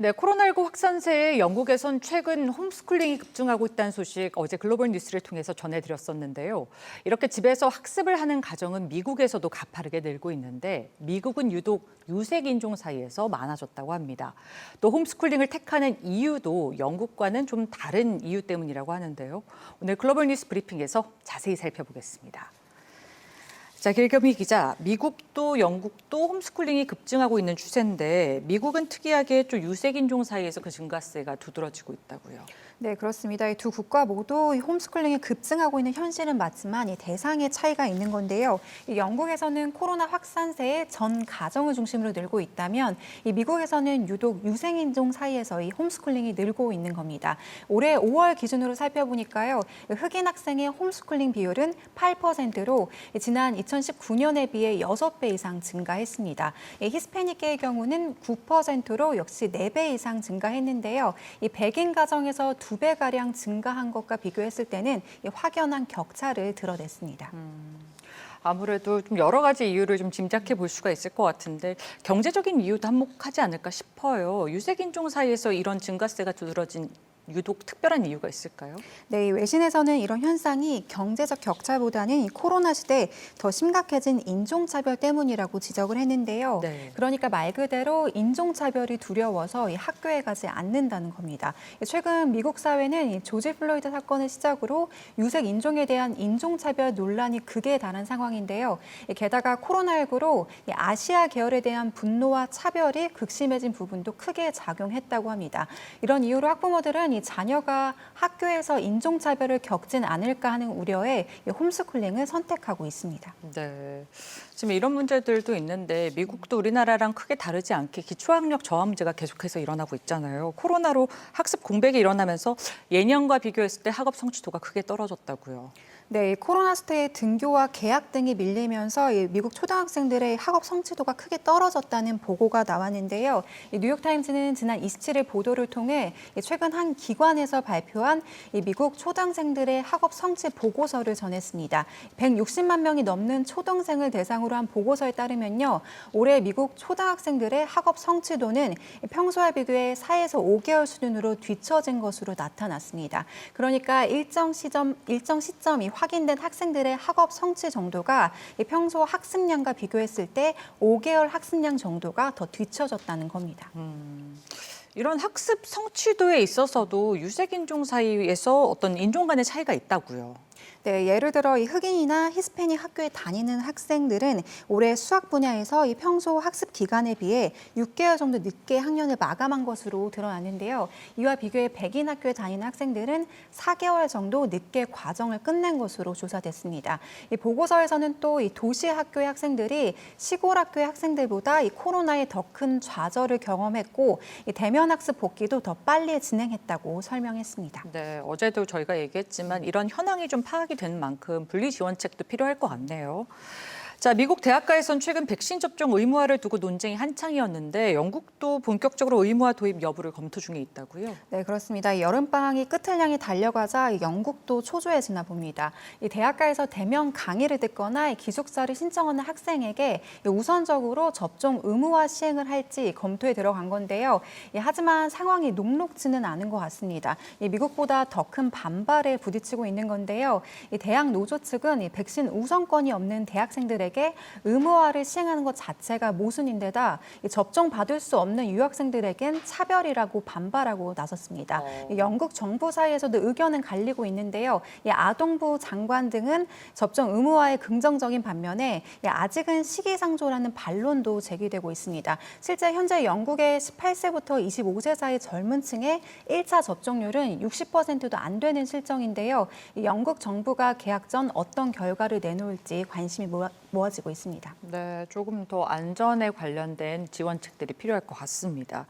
네, 코로나19 확산세에 영국에선 최근 홈스쿨링이 급증하고 있다는 소식 어제 글로벌 뉴스를 통해서 전해드렸었는데요. 이렇게 집에서 학습을 하는 가정은 미국에서도 가파르게 늘고 있는데 미국은 유독 유색 인종 사이에서 많아졌다고 합니다. 또 홈스쿨링을 택하는 이유도 영국과는 좀 다른 이유 때문이라고 하는데요. 오늘 글로벌 뉴스 브리핑에서 자세히 살펴보겠습니다. 자, 길겸희 기자, 미국도 영국도 홈스쿨링이 급증하고 있는 추세인데 미국은 특이하게 좀 유색 인종 사이에서 그 증가세가 두드러지고 있다고요. 네, 그렇습니다. 이 두 국가 모두 이 홈스쿨링이 급증하고 있는 현실은 맞지만 이 대상의 차이가 있는 건데요. 이 영국에서는 코로나 확산세에 전 가정을 중심으로 늘고 있다면 이 미국에서는 유독 유색인종 사이에서 이 홈스쿨링이 늘고 있는 겁니다. 올해 5월 기준으로 살펴보니까요. 흑인 학생의 홈스쿨링 비율은 8%로 지난 2019년에 비해 6배 이상 증가했습니다. 히스패닉계의 경우는 9%로 역시 4배 이상 증가했는데요. 이 백인 가정에서 2배가량 증가한 것과 비교했을 때는 확연한 격차를 드러냈습니다. 아무래도 좀 여러 가지 이유를 좀 짐작해 볼 수가 있을 것 같은데 경제적인 이유도 한몫하지 않을까 싶어요. 유색 인종 사이에서 이런 증가세가 두드러진 유독 특별한 이유가 있을까요? 네, 외신에서는 이런 현상이 경제적 격차보다는 이 코로나 시대에 더 심각해진 인종차별 때문이라고 지적을 했는데요. 네. 그러니까 말 그대로 인종차별이 두려워서 이 학교에 가지 않는다는 겁니다. 최근 미국 사회는 이 조지 플로이드 사건을 시작으로 유색 인종에 대한 인종차별 논란이 극에 달한 상황인데요. 게다가 코로나19로 아시아 계열에 대한 분노와 차별이 극심해진 부분도 크게 작용했다고 합니다. 이런 이유로 학부모들은 이 자녀가 학교에서 인종차별을 겪진 않을까 하는 우려에 홈스쿨링을 선택하고 있습니다. 네. 지금 이런 문제들도 있는데 미국도 우리나라랑 크게 다르지 않게 기초학력 저하 문제가 계속해서 일어나고 있잖아요. 코로나로 학습 공백이 일어나면서 예년과 비교했을 때 학업 성취도가 크게 떨어졌다고요. 네, 코로나 시대에 등교와 개학 등이 밀리면서 미국 초등학생들의 학업 성취도가 크게 떨어졌다는 보고가 나왔는데요. 뉴욕타임즈는 지난 27일 보도를 통해 최근 한 기관에서 발표한 미국 초등생들의 학업 성취 보고서를 전했습니다. 160만 명이 넘는 초등생을 대상으로 한 보고서에 따르면요. 올해 미국 초등학생들의 학업 성취도는 평소와 비교해 4에서 5개월 수준으로 뒤처진 것으로 나타났습니다. 그러니까 일정 시점이 확인된 학생들의 학업 성취 정도가 평소 학습량과 비교했을 때 5개월 학습량 정도가 더 뒤처졌다는 겁니다. 이런 학습 성취도에 있어서도 유색 인종 사이에서 어떤 인종 간의 차이가 있다고요. 네, 예를 들어 이 흑인이나 히스패닉 학교에 다니는 학생들은 올해 수학 분야에서 이 평소 학습 기간에 비해 6개월 정도 늦게 학년을 마감한 것으로 드러났는데요. 이와 비교해 백인 학교에 다니는 학생들은 4개월 정도 늦게 과정을 끝낸 것으로 조사됐습니다. 이 보고서에서는 또 이 도시 학교의 학생들이 시골 학교의 학생들보다 이 코로나에 더 큰 좌절을 경험했고 이 대면 학습 복귀도 더 빨리 진행했다고 설명했습니다. 네, 어제도 저희가 얘기했지만 이런 현황이 좀 파악이 되는 만큼 분리 지원책도 필요할 것 같네요. 자, 미국 대학가에선 최근 백신 접종 의무화를 두고 논쟁이 한창이었는데 영국도 본격적으로 의무화 도입 여부를 검토 중에 있다고요? 네, 그렇습니다. 여름방학이 끝을 향해 달려가자 영국도 초조해지나 봅니다. 이 대학가에서 대면 강의를 듣거나 기숙사를 신청하는 학생에게 우선적으로 접종 의무화 시행을 할지 검토에 들어간 건데요. 하지만 상황이 녹록지는 않은 것 같습니다. 미국보다 더 큰 반발에 부딪히고 있는 건데요. 대학 노조 측은 백신 우선권이 없는 대학생들에게 의무화를 시행하는 것 자체가 모순인데다 접종 받을 수 없는 유학생들에겐 차별이라고 반발하고 나섰습니다. 영국 정부 사이에서도 의견은 갈리고 있는데요. 아동부 장관 등은 접종 의무화에 긍정적인 반면에 아직은 시기상조라는 반론도 제기되고 있습니다. 실제 현재 영국의 18세부터 25세 사이 젊은 층의 1차 접종률은 60%도 안 되는 실정인데요. 영국 정부가 개학 전 어떤 결과를 내놓을지 관심이 모아지고 있습니다. 네, 조금 더 안전에 관련된 지원책들이 필요할 것 같습니다.